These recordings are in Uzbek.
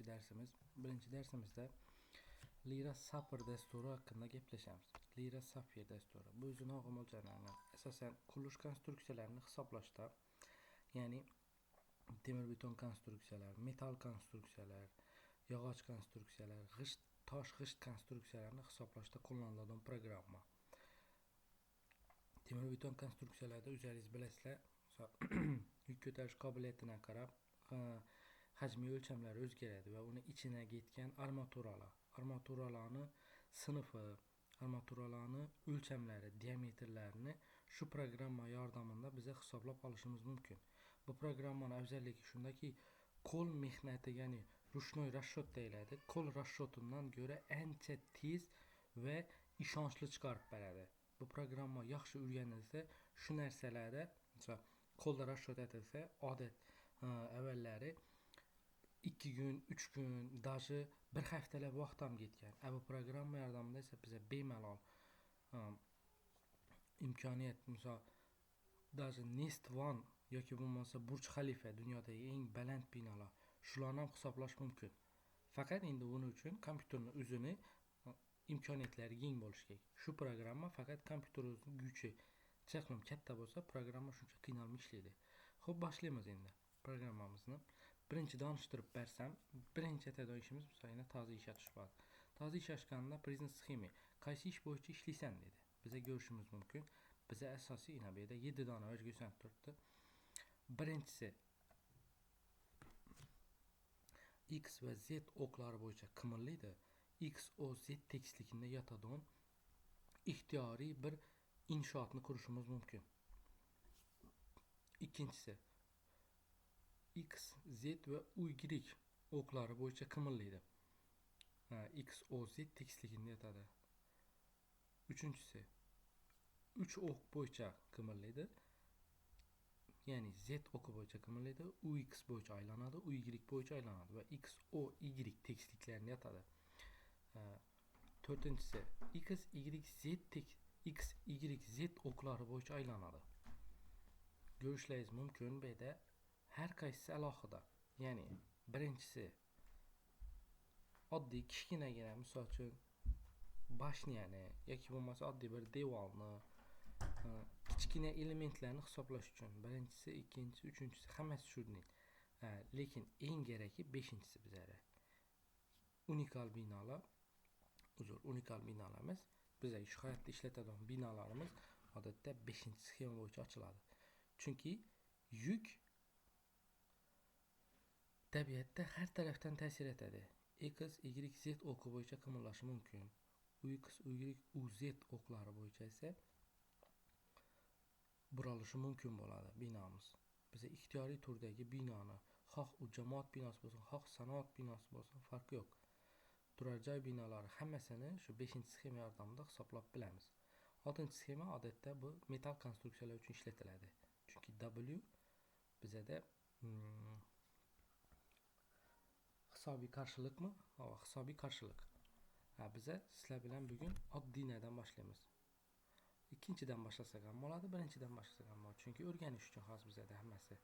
Birinchi darsimizda Lira Sapir dasturi haqida gaplashamiz. Lira Sapir dasturi bu o'zining mo'ljallangan asosan qurilish konstruksiyalarini hisoblashda, ya'ni temir beton konstruksiyalar, metal konstruksiyalar, yog'och konstruksiyalar, g'isht konstruksiyalarini hisoblashda qo'llaniladigan programma. Temir beton konstruksiyalarda o'zingiz bilasizlar, yuk ko'tarish qobiliyatiga qarab hajmiy o'lchamlari o'zgaradi va uni ichine yetgan armaturalarni sinfi, armaturalarni o'lchamlari, diametrlarini shu programma yordamida bize hisoblab olishimiz mumkin. Bu programmaning afzalligi shundaki, qo'l mehnati, ya'ni rushnoy расчет deyiladi. Qo'l расчетidan ko'ra ancha tez va ishonchli chiqarib beradi. Bu programma yaxshi o'rganilsa, shu narsalarda, masalan, qo'lda расчет etilsa, odat avvallari 2 gün, 3 gün, даже bir haftalab vaqt ham ketgan. Bu programma yordamida esa bize bemalol imkoniyat, misol даже Nest One yoki bo'lmasa Burj Khalifa, dunyodagi eng baland binolar, shularni ham hisoblash mumkin. Faqat endi buning uchun kompyuterning o'zini imkoniyatlari keng bo'lishi kerak. Shu programma faqat kompyuteringizning kuchi chaqlim katta bo'lsa, programma shuncha qiynalmay ishlaydi. Xo'p, boshlaymiz endi programmamizni. Birinchi tanishtirib bersam, birinchi etadigan ishimiz misolida toza ishlatish bor. Toza ishlashganda prezent sxema qaysi ish bo'yicha ishlaysan dedi. Bize görüşümüz mümkün. Bize asosiy ina bu yerda 7 dona o'zgarib turibdi. Birinchisi X va Z o'qlari bo'yicha qimirlaydi. X, O, Z tekisligida yotadigan ixtiyoriy bir inshootni qurishimiz mumkin. Ikkinchisi X, Z va Y o'qlari bo'yicha qimirlaydi. X, O, Z tekisligida yotadi. Üçüncüsü 3 o'q bo'yicha qimirlaydi. Ya'ni Z o'qi bo'yicha qimirlaydi, UX bo'yicha aylanadi, UY bo'yicha aylanadi va X, O, Y tekisliklarini yotadi. To'rtinchisi X, Y, Z o'qlari bo'yicha aylanadi. Ko'rishlaringiz mumkin bu yerda har qaysisi alohida. Ya'ni birinchisi oddiy kichkinagina, misol uchun bashniyani yoki bo'lmasa oddiy bir devorni kichkina elementlarni hisoblash uchun birinchisi, ikkinchisi, uchinchisi hammasi shunday. Lekin eng keragi 5-inchisi bizlarda. Unikal binolar emas, bizga shu hayotda ishlatadigan binolarimiz odatda 5-sxema bo'yicha ochiladi. Chunki yuk tabiatda har tarafdan ta'sir etadi. X, Y, Z o'qi bo'yicha qimirlashi mumkin. UX, Y, UZ o'qlari bo'yicha esa burilishi mumkin bo'ladi binomiz. Bize ixtiyoriy turdagi binoni, xoh u jamoat binosi bo'lsin, xoh sanoat binosi bo'lsin, farqi yo'q. Turar joy binolari hammasini shu 5-sxema yordamida hisoblab bilamiz. 6-sxema odatda bu metal konstruksiyalar uchun ishlatiladi. Chunki W bizada hisobiy qarshilikmi? Hisobiy qarshilik. Bize sizlar bilan bugun oddiydan boshlaymiz. Ikkinchidan boshlasak ham bo'ladi, birinchidan boshlasak ham bo'ladi. Chunki o'rganish uchun hozir bizada hammasi.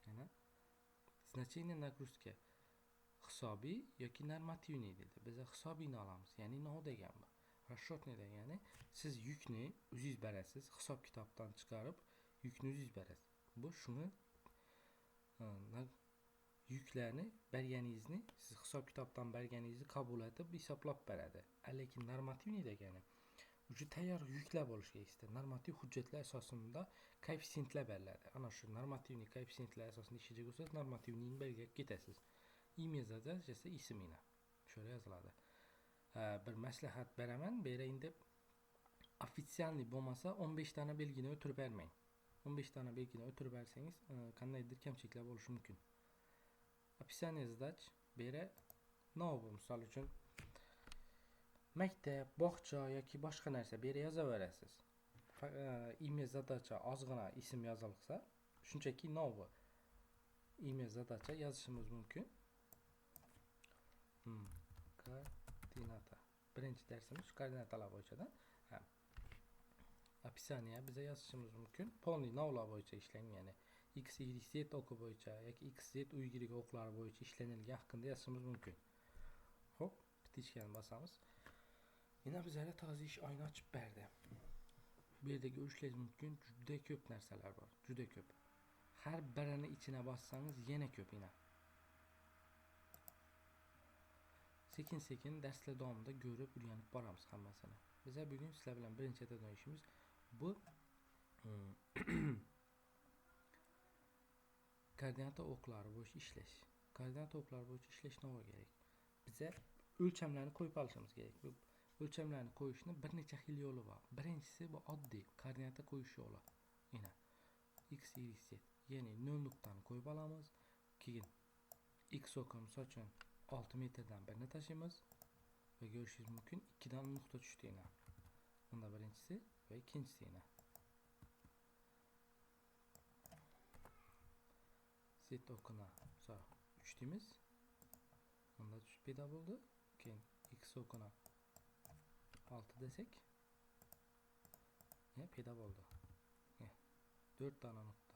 Yana значение нагрузки hisobiy yoki normativniy dedi. Biz hisobiyni olamiz. Ya'ni nima degan bu? Расчетный degani siz yukni o'zingiz berasiz, hisob kitobdan chiqarib yukni o'zingiz berasiz. Bu shuni yuklarni berganingizni, siz hisob kitobdan berganingizni qabul etib hisoblab beradi. Lekin normativniy degani o'sha tayyor yuklar bo'lishi kerak. Normativ hujjatlar asosida koeffitsiyentlar beriladi. Ana shu normativniy koeffitsiyentlar asosida ishlaydigan bo'lsangiz, normativniyni belgilab ketasiz. Imya zadача esa ismina. Shunday yoziladi. Bir maslahat beraman, bu yerda endi ofitsialniy bo'lmasa 15 dona belgini o'tirib bermang. 15 dona belgini o'tirib bersangiz, qandaydir kamchiliklar bo'lishi mumkin. Описание задач bu yerda nima, misol uchun maktab, bog'cha yoki boshqa narsa bu yerga yozaverasiz. Imya задача ozgina ism yozilsa, shunchaki nima imya задача yozishimiz mumkin. Koordinata. Birinchi darsimiz koordinatalar bo'yicha-da. Описание bize yozishimiz mumkin. Polniy navlar bo'yicha ishlang, ya'ni x y z o'qi bo'yicha yoki x z u y o'qlari bo'yicha ishlanilgan haqida yozishimiz mumkin. Xo'p, bitishgan bosamiz. Yana bizlarga toza ish oyna ochib berdi. Bu yerda ko'rishingiz mumkin, juda ko'p narsalar bor, juda ko'p. Har birini ichine bassangiz yana ko'p yana. Sekin-sekin darslar davomida ko'rib o'rganib boramiz hammasini. Biz bugun sizlar bilan birinchi etadigan ishimiz bu koordinata o'qlari bo'yicha ishlash. Koordinata o'qlari bo'yicha ishlash nima kerak? Biza o'lchamlarni qo'yib olishimiz kerak. Bu o'lchamlarni qo'yishni bir necha xil yo'li bor. Birinchisi bu oddiy koordinata qo'yish yo'li. Mana x, y, z. Ya'ni 0 nuqtani qo'yib olamiz. Keyin x o'qi misol uchun 6 metrdan birini tashlaymiz va ko'rishingiz mumkin 2 dan nuqta tushdi yana. Bunda birinchisi va ikkinchisi yana. Z o'qini misol 3 deymiz. Bunda tushib paydo bo'ldi. Keyin x o'qini 6 desak, ya paydo bo'ldi. 4 dona nuqta.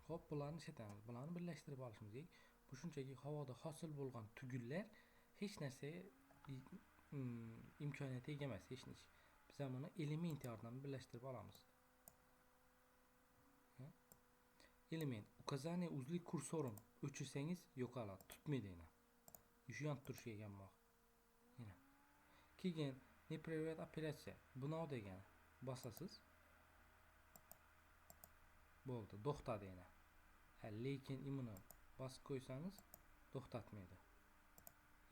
Xo'p, bularni ishlatamiz. Bularni birlashtirib olishimiz kerak. Bu shunchaki havoda hosil bo'lgan tugullar hech narsaga imkoniyati ega emas, hech narsa. Biz buni element yordamida birlashtirib olamiz. Element ukazaniya uzli kursorim o'chirsangiz yo'qoladi, tutmaydi yana. Shu yon turishiga egammoq. Yana. Keyin neprevent operatsiya. Buni degani bosasiz. Bo'ldi, to'xtadi yana. Lekin imuni bosib qo'ysangiz to'xtatmaydi.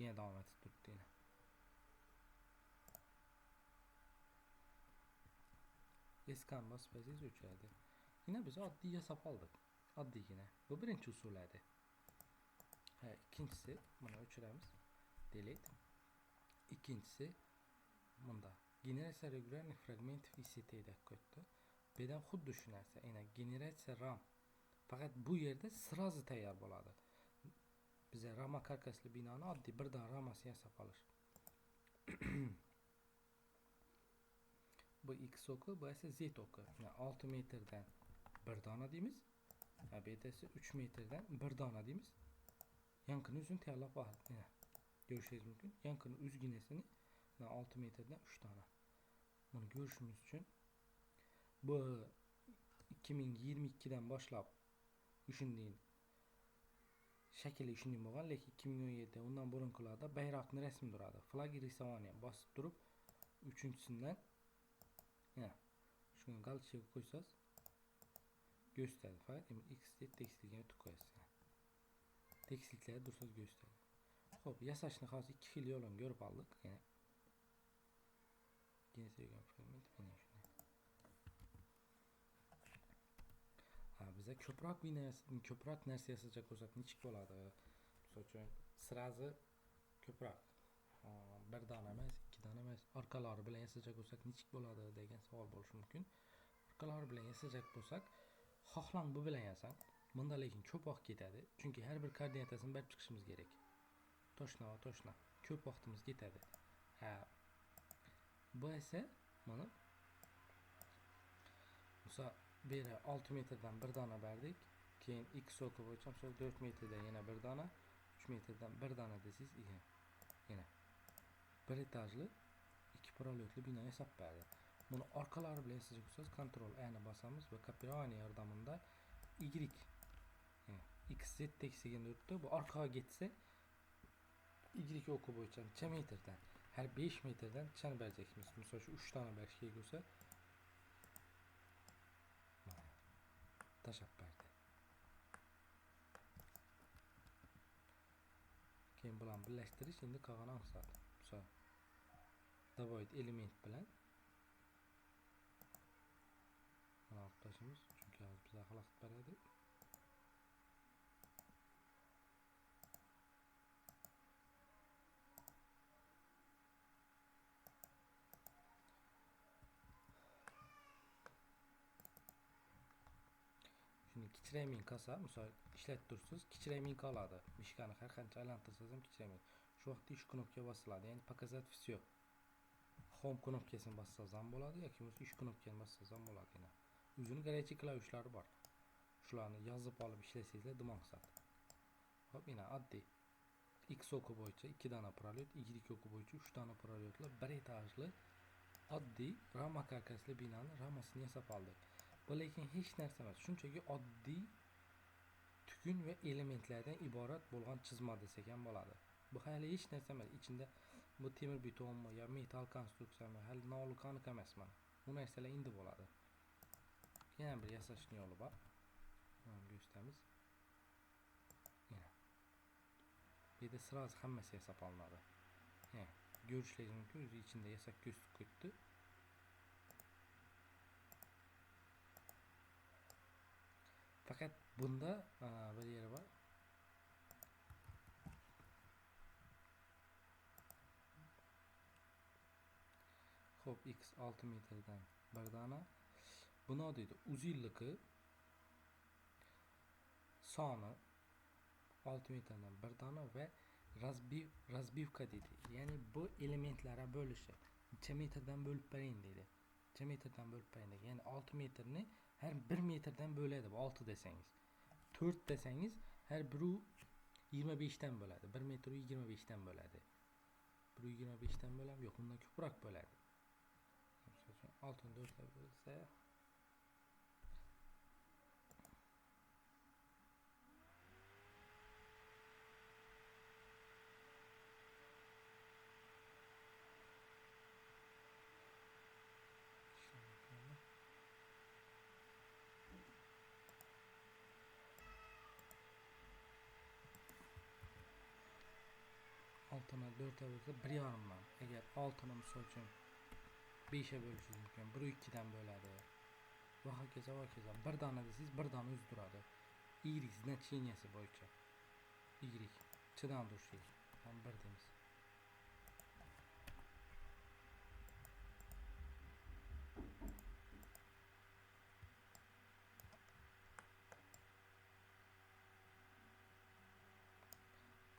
Yana davom etib turibdi yana. Eskan bossangiz o'chiradi. Yana biz oddiy yasab oldik. Oddiygina. Bu birinchi usul edi. İkincisi buni o'chiramiz. Delete. İkincisi bunda generatsiya regularных fragmentов ICT deb qo'ydi. Bu yerdan xuddi shu narsa. Yana generatsiya RAM. Faqat bu yerda sirazi tayyor bo'ladi. Biza rama karkasli binoni oddiy birdan ramasini yasab olish. Bu x o'qi, bu esa z o'qi. Yani 6 metrdan 1 dona deymiz. Bu yerda esa 3 metrdan 1 dona deymiz. Yankini uzun tayyorlab oldik. Ko'rishingiz mumkin. Yankini uzginesini 6 metrdan 3 dona. Buni ko'rishimiz uchun bu 2022 dan boshlab shunday shakli shunday bo'lgan, lekin 2017 undan burunqilarda bayroqni rasmi turadi. Flag risovaniya bosib turib 3-chisidan shuni galchiga qo'ysangiz gösterdi. Faqat x deb tekstilga o'tib qo'yasiz. Tekstillar dursiz gösterdi. Xo'p, yasashni hozir ikki xil yo'lini ko'rib oldik. Yana generatsiya fragment mana shunday. Biza ko'proq narsa yasashga ko'rsat nechik bo'ladi. Misol uchun sirazi ko'proq 1 dona emas, 2 dona emas, orqalari bilan yasashga ko'rsat nechik bo'ladi degan savol bo'lishi mumkin. Orqalari bilan yasashga bo'lsak, xohlang bu bilan yasang, bunda lekin ko'p vaqt ketadi. Chunki har bir koordinatasini berib chiqishimiz kerak. Toshna. Ko'p vaqtimiz ketadi. Bu esa mana misol beri 6 metrdan 1 dona berdik. Keyin x o'qi bo'yicha 4 metrdan yana 1 dona, 3 metrdan 1 dona desangiz, yana bir etajli, 2 prolyotli bino yasab berdi. Buni orqalari bilan yasashga bo'lsangiz Ctrl A ni bosamiz va kopирование yordamida y xz teksiga o'tdi. Bu orqaga ketsa y o'qi bo'yicha necha metrdan? Har 5 metrdan chani bereceksiniz. Misol shu 3 dona berish kerak bo'lsa, tashab berdi. Keyin bularni birlashtirish endi qolgan maqsad. Misol Davoid element bilan mana olib tashlaymiz, chunki hozir bizga xalaqit beradi. Shuni kichiraymin qolsa, misol ishlatib tursiz, kichiraymin qoladi. Mishkani har qancha aylantirsangiz ham kichiraymin. Shu vaqtda ish knopka bosiladi, ya'ni показать все. Home knopkasini bossangiz ham bo'ladi yoki ish knopkasini bossangiz ham bo'ladi. o'zini garchi klavishlar bor. Shularni yozib olib ishlasangizlar dimaqsad. Hop, yana oddiy X oku bo'yicha 2 dona prolyot, Y oku bo'yicha 3 dona prolyotlar, bir etajli oddiy rama karkasli binoni ramasini yasab oldik. Bu lekin hech narsa emas, shunchaki oddiy tukun va elementlardan iborat bo'lgan chizma desak ham bo'ladi. Bu hali hech narsa emas. Ichida bu temir betonmi yo metal konstruksiyami hali no'liq aniq emas mana. Bu narsalar endi bo'ladi. Yana bir yasashning yo'li bor. Mana ko'rsatamiz. Yana. Bu yerda sirasi hammasi yasab olinadi. Görüşleriniz mümkün. O'zi ichida yasab ko'rsatib ketdi. Fakat bunda bir yeri var. Hop, X 6 metreden bir dana. Buna deydi uzunluğu sonu 6 metreden bir dana ve razbivka dedi. Yani bu elementlere bölüşü. Neçe metreden bölüp bereyim dedi. Neçe metreden bölüp bereyim dedi. Yani 6 metrini her 1 metreden böledi. 6 deseniz. 4 deseniz her biri 25'ten böledi. 1 metri 25'ten böledi. Biri 25'ten bölem yok. Bundan küprak böledi. 6'ın 4'e bölse altına 4'e bölse 1,5'dan. Eğer altını misal için 5'e bölüşürüz mümkün. 1'i 2'den böledi. Ve hakeza bir tane desiz bir tane üz duradı. Y значениесі boyunca. Y. Çıdan duruşuyuz. Tam bir demiz.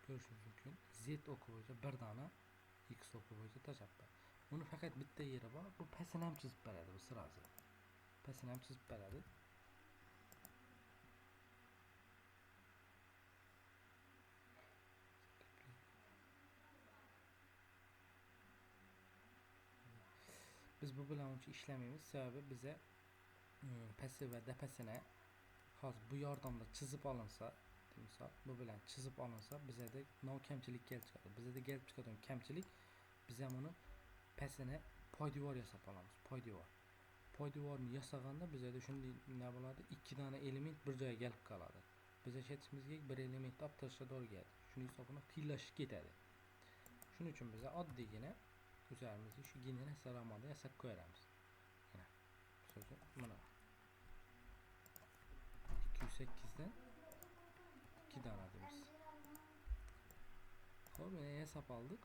Görüşürüz mümkün. Z oku boyunca bir tane X oku boyunca taşaplar. Bunu fakat bitta yeri var. Bu pesini hem çizip beredi bu sırası. Pesini hem çizip beredi. Biz bu bilan uncha ishlamamiz. Sababi bize pesi ve depesine hozir bu yordamda chizib olinsa, misol bu bilan chizib olinsa, bizada no kamchilik kelib chiqadi. Bizada kelib chiqadigan kamchilik, biz ham uni pesini poydevor yasab olamiz. Poydevorni yasaganda bizada shunday nima bo'ladi? 2 dona element bir joyga kelib qoladi. Biz aytishimizga bir element olib tashlashga to'g'ri keladi. Shuning hisobiga qiyinlashib ketadi. Shuning uchun biz oddiygina üzerimizde şu genel sıralamada yasak koyarız. Yine sözü buna 208'den 2 tane adımız. Hop, yine hesap aldık.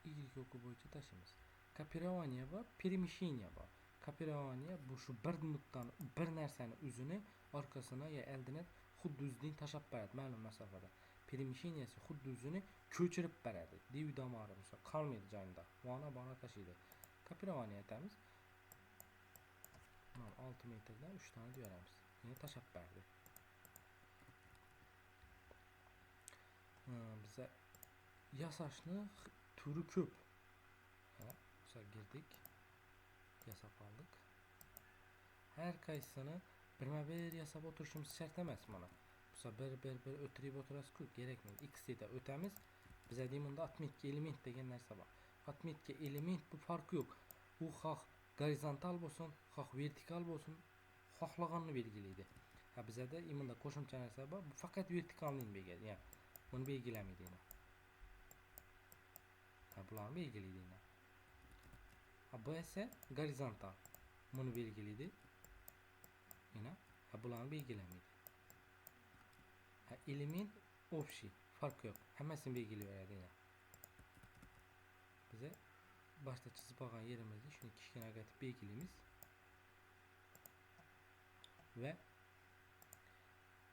İlk oku boyunca taşımız. Kapirovaniya var, перемещение var. Kapirovaniya bu şu bir noktadan bir narsanın üzünü arkasına ya eldine xuddi o'zidan tashab beradi ma'lum masofada. Перемещениесі xuddi o'zini ko'chirib beradi. Div damari bo'lsa qolmaydi joyida. Vona tashiydi. Kapirovaniya aytamiz. 6 metrdan 3 tane beramiz. Yine tashab berdi. Bize yasashni turi ko'p. Mesela girdik. Yasab oldik. Her qaysini bir yasab o'tirishimiz shart emas mana. Bir o'tirib o'tirasiz-ku, kerakmaydi. X da o'tamiz. Bizda demanda atmetka element degan narsa bor. Atmetka element bu farqi yo'q. U xoh gorizontal bo'lsin, xoh vertikal bo'lsin, xohlaganini belgilaydi. Bizda imunda qo'shimcha narsa bor. Bu faqat vertikalni belgilaydi. Ya'ni buni belgilamaydi. Bularni belgilaydi. Bu esa gorizontal. Buni belgilaydi. Yine bularni belgilamaydi. Element общий, fark yok. Hammasini belgilayveradi yine. Bize başta chizib olgan yerimizni shuni kichkina qilib belgilaymiz. Ve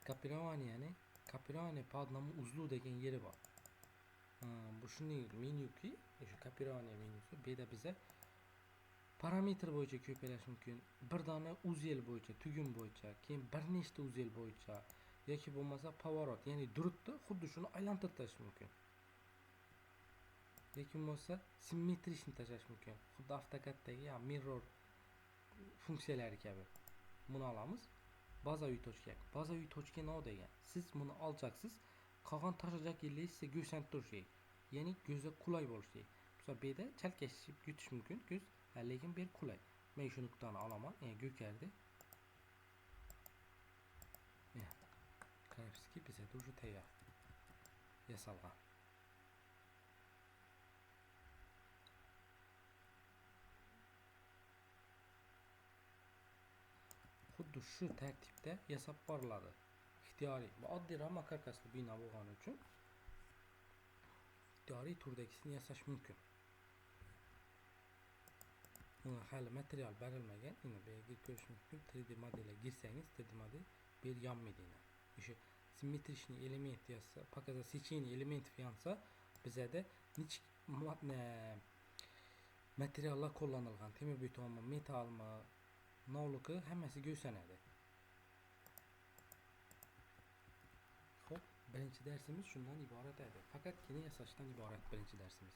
Kapirovaniya по одному узлу degan yeri bor. Bu shunday menyuki, o'sha kopирование menyusi. Bu yerda biza parametr bo'yicha ko'paytirish mumkin. Bir dona uzel bo'yicha, tugum bo'yicha, keyin bir nechta uzel bo'yicha yoki bo'lmasa поворот, ya'ni durutni xuddi shuni aylantirib tashlash mumkin. Yoki bo'lmasa simmetrishni tashlash mumkin. Xuddi AutoCAD'dagi ya mirror funksiyalari kabi. Buni olamiz. Bazaviy tochka. Bazaviy tochka nima degan? Siz buni olacaksınız. Qolgan tashlajak yerlaringiz sizga go'shanib turishi kerak. Ya'ni ko'zga qulay bo'lishi kerak. Misol bu yerda chalkashib yutish mumkin ko'z, lekin bu qulay. Men shu nuqtani olaman, ya'ni go'kardi. Qarabsizki, bizda уже tayyor. Yasalgan. Xuddi shu tartibda yasab boriladi. Ixtiyoriy. Bu oddiy rama karkasli bino bo'lgani uchun ixtiyoriy turdagisini yasash mumkin. Buni hali material berilmagan. Yine bu yerga ko'rish mumkin. 3D modelga girsangiz 3D model bir yanmaydi. O'sha simmetrичный element yazsa, показать сечение элементов yansa, bizada materiallar qo'llanilgan. Temir betonmi, metalmi, novligi hammasi go'shanadi. Xo'p, birinchi darsimiz shundan iborat edi. Faqatgina yasashdan iborat birinchi darsimiz.